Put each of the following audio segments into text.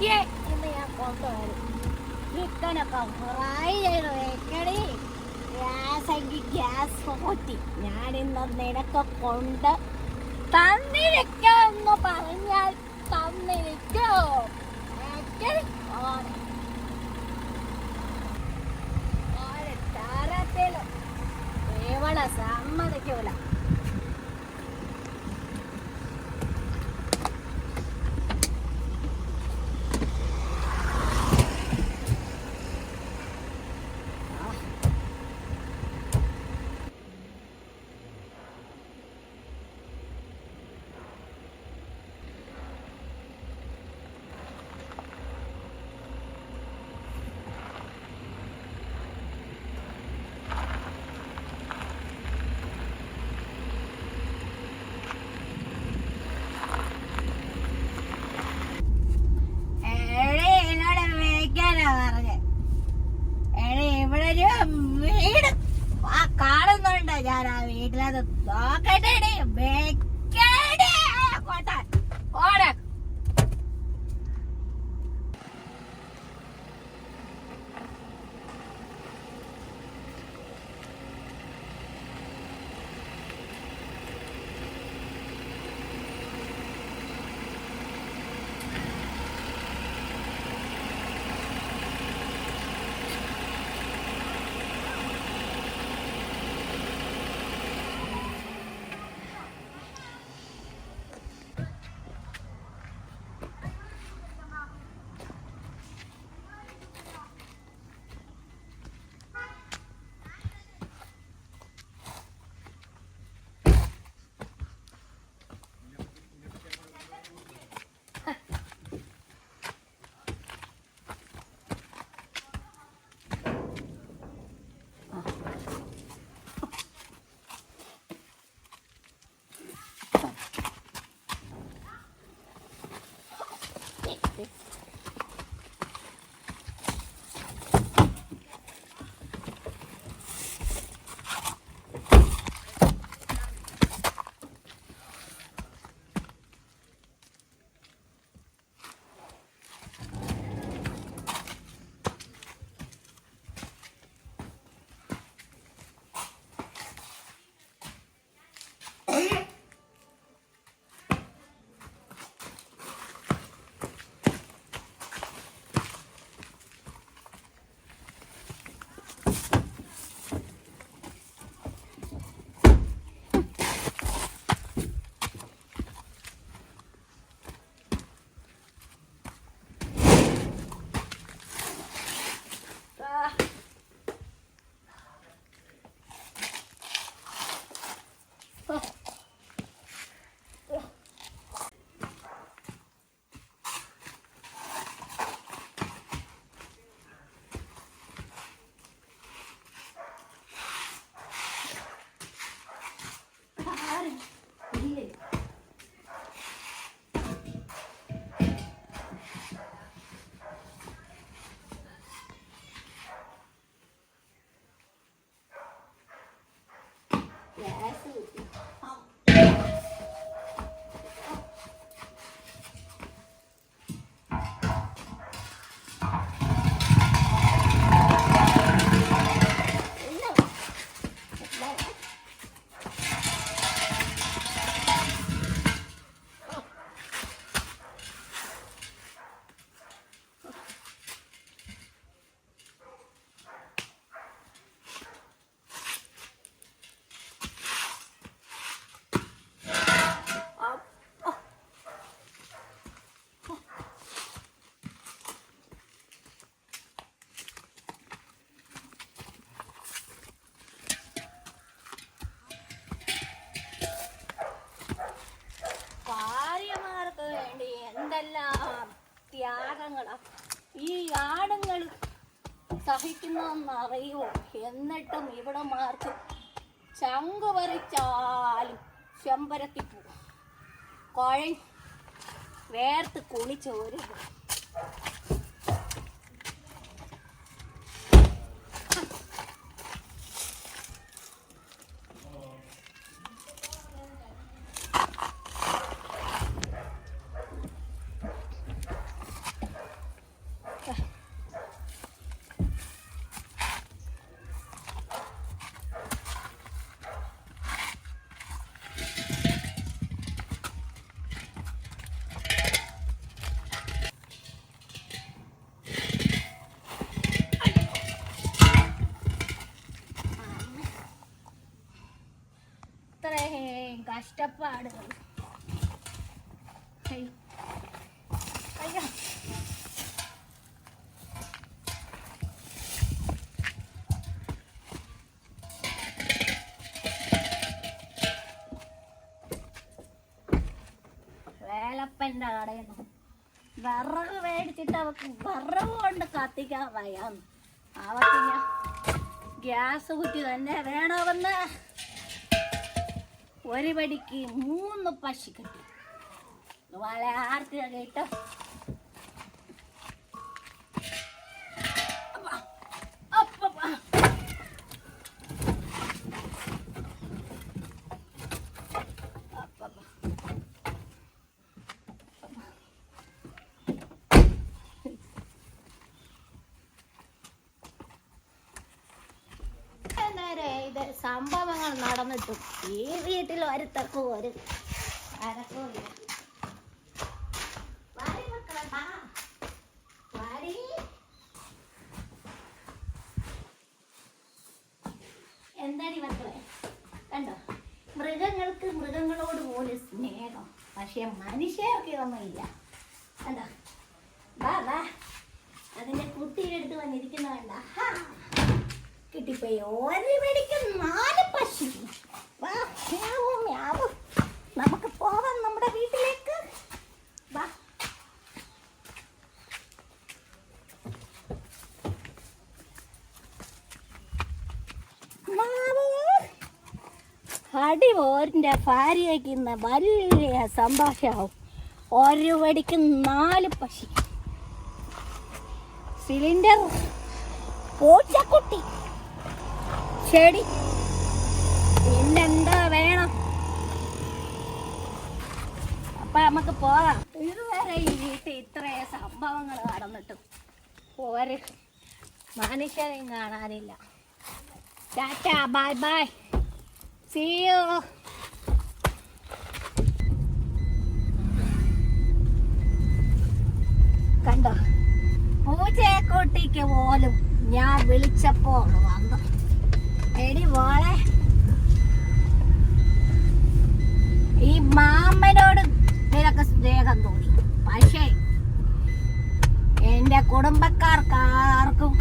ഇന്ന് ഞാൻ കൊണ്ടുവരും. ചിക്കനൊക്കെ ഫ്രൈ ചെയ്ത് വെക്കണി. ഗ്യാസ് പോറ്റി. ഞാനിന്ന് നിനക്ക് കൊണ്ട് തന്നിരിക്കാന്ന് പറഞ്ഞാൽ തന്നിരിക്കോ? തരത്തിലും ഇവളെ സമ്മതിക്കൂല. വീട് കാണുന്നുണ്ടോ? ഞാൻ ആ വീട്ടിലത് നോക്കട്ടെ. ഓടെ എന്തെല്ലാം ത്യാഗങ്ങളാ ഈ ആണുങ്ങൾ സഹിക്കുന്നതെന്നറിയോ? എന്നിട്ടും ഇവിടെ മാർക്ക് ചങ്ക് പറിച്ചാലും ചെമ്പരത്തി പോകും. വേർത്ത് കുണിച്ചോര് കഷ്ടപ്പാടുകൾ. അയ്യോ അയ്യോ വേലപ്പൻ്റെ കടയിൽ നിന്ന് വിറക് മേടിച്ചിട്ട് അവക്ക് വിറക് കൊണ്ട് കത്തിക്കാൻ വയ്യാന്ന്. അവക്ക് ഞാൻ ഗ്യാസ് കുറ്റി തന്നെ വേണമെന്ന് ഒരു പടിക്ക് 3 പശു കിട്ടി. വല ആർത്തി കേട്ടോ. ഇത് സംഭവങ്ങൾ നടന്നിട്ടും ഈ വീട്ടിൽ ഒരുത്തക്കും ഒരു അരക്കുമില്ല. എന്താടി മക്കളെ, കണ്ടോ മൃഗങ്ങൾക്ക് മൃഗങ്ങളോട് പോലും സ്നേഹം, പക്ഷെ മനുഷ്യർക്ക് ഇതൊന്നുമില്ല. കണ്ടോ വാ വാ, അതിന്റെ കുട്ടിയെടുത്ത് വന്നിരിക്കുന്ന വേണ്ട കിട്ടിപ്പോയി. ഒരു വെടിക്ക് 4 പശു. വാ മ്യാവും മ്യാവും, നമുക്ക് പോവാം നമ്മുടെ വീട്ടിലേക്ക്. വാ അടിപോരിൻ്റെ ഭാര്യയ്ക്ക് ഇന്ന് വലിയ സന്തോഷമാവും. ഒരു വെടിക്ക് 4 പശു. സിലിണ്ടർ, പൂച്ചക്കുട്ടി, ചെടി, പിന്നെന്താ വേണം? അപ്പൊ നമുക്ക് പോകാം. ഇതുവരെ ഈ വീട്ടിൽ ഇത്രയും സംഭവങ്ങൾ നടന്നിട്ടും ഒരു മനുഷ്യരെയും കാണാനില്ല. Tata, bye bye, see you. കണ്ടോ, പൂച്ചക്കുട്ടിക്ക് പോലും ഞാൻ വിളിച്ചപ്പോൾ വന്നു. എടി മോളെ, ഈ മാമനോട് നിനക്ക് സ്നേഹം തോന്നി, പക്ഷേ എന്റെ കുടുംബക്കാർക്കാർക്കും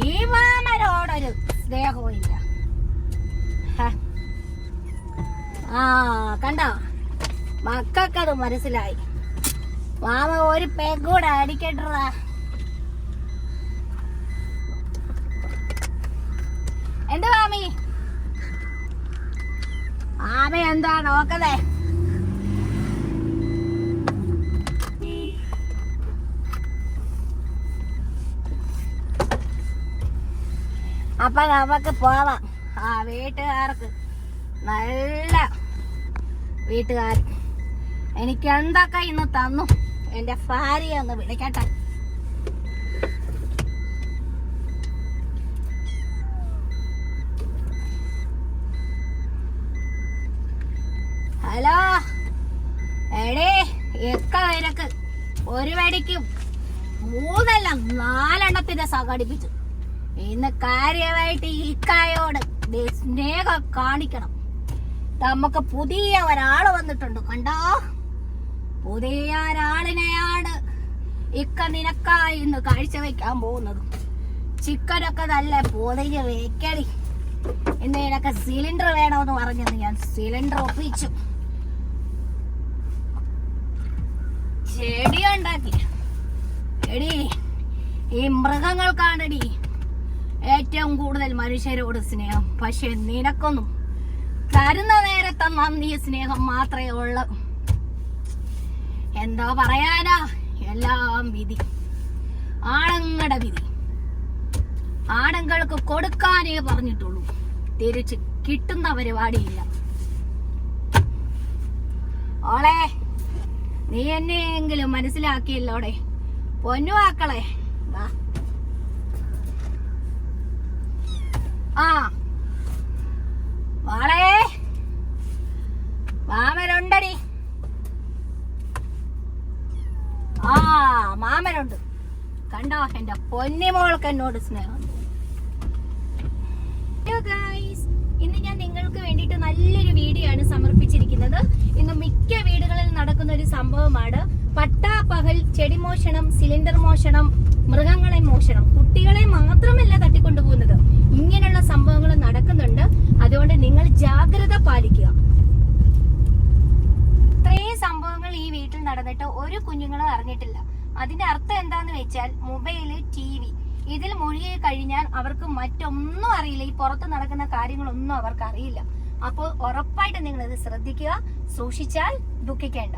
ഈ മാമനോടൊരു സ്നേഹവും ഇല്ല. ആ കണ്ടോ, മക്കൾക്കത് മനസ്സിലായി. മാമ ഒരു പെഗ്കൂടെ അടിക്കട്ടാ. എന്താ മാമി, മാമ എന്താ നോക്കതേ? അപ്പൊ നമുക്ക് പോവാം. ആ വീട്ടുകാർക്ക് നല്ല വീട്ടുകാർ എനിക്ക് എന്തൊക്കെ ഇന്ന് തന്നു. എന്റെ ഭാര്യയെ ഒന്ന് വിളിക്കട്ടെ. ഹലോ എടേ, എക്ക നിനക്ക് ഒരു വെടിക്കും 3 4 സംഘടിപ്പിച്ചു. ഇന്ന് കാര്യമായിട്ട് ഈ ഇക്കായോട് സ്നേഹം കാണിക്കണം. നമുക്ക് പുതിയ ഒരാള് വന്നിട്ടുണ്ട്, കണ്ടോ? പുതിയ ഒരാളിനെയാണ് ഇക്ക നിനക്കായി ഇന്ന് കാഴ്ചവെക്കാൻ പോകുന്നത്. ചിക്കനൊക്കെ നല്ല പൊതിഞ്ഞ് വെക്കടി. ഇന്ന് നിനക്ക് സിലിണ്ടർ വേണമെന്ന് പറഞ്ഞത് ഞാൻ സിലിണ്ടർ ഒപ്പിച്ചു. ചെടി ഉണ്ടാക്കി. എടി, ഈ മൃഗങ്ങൾക്കാണടി ഏറ്റവും കൂടുതൽ മനുഷ്യരോട് സ്നേഹം. പക്ഷെ നിനക്കൊന്നും തരുന്ന നേരത്തെ നന്ദി സ്നേഹം മാത്രമേ ഉള്ളൂ. എന്താ പറയാനാ, എല്ലാം വിധി, ആണുങ്ങളുടെ വിധി. ആണുങ്ങൾക്ക് കൊടുക്കാനേ പറഞ്ഞിട്ടുള്ളൂ, തിരിച്ച് കിട്ടുന്ന പരിപാടിയില്ല. ഓളെ, നീ എന്നെയെങ്കിലും മനസ്സിലാക്കിയല്ലോടെ പൊന്നുവാക്കളെ. വാ. ആ വാളേ, മാമനുണ്ടടി. ആ മാമനുണ്ട്, കണ്ടോ? എന്റെ പൊന്നിമോൾക്ക് എന്നോട് സ്നേഹം. ഗൈസ് ഇന്ന് ഞാൻ നിങ്ങൾക്ക് വേണ്ടിയിട്ട് നല്ലൊരു വീഡിയോ ആണ് സമർപ്പിച്ചിരിക്കുന്നത്. ഇന്ന് മിക്ക വീടുകളിൽ നടക്കുന്ന ഒരു സംഭവമാണ് പട്ടാപ്പകൽ ചെടി മോഷണം, സിലിണ്ടർ മോഷണം, മൃഗങ്ങളെ മോഷണം. കുട്ടികളെ മാത്രമല്ല തട്ടിക്കൊണ്ടുപോകുന്നത്, ഇങ്ങനെയുള്ള സംഭവങ്ങൾ നടക്കുന്നുണ്ട്. അതുകൊണ്ട് നിങ്ങൾ ജാഗ്രത പാലിക്കുക. ഇത്രയും സംഭവങ്ങൾ ഈ വീട്ടിൽ നടന്നിട്ട് ഒരു കുഞ്ഞുങ്ങളും അറിഞ്ഞിട്ടില്ല. അതിന്റെ അർത്ഥം എന്താന്ന് വെച്ചാൽ മൊബൈല്, TV ഇതിൽ മുഴുകി കഴിഞ്ഞാൽ അവർക്ക് മറ്റൊന്നും അറിയില്ല. ഈ പുറത്ത് നടക്കുന്ന കാര്യങ്ങളൊന്നും അവർക്ക് അറിയില്ല. അപ്പോൾ ഉറപ്പായിട്ട് നിങ്ങൾ ഇത് ശ്രദ്ധിക്കുക. സൂക്ഷിച്ചാൽ ദുഃഖിക്കേണ്ട.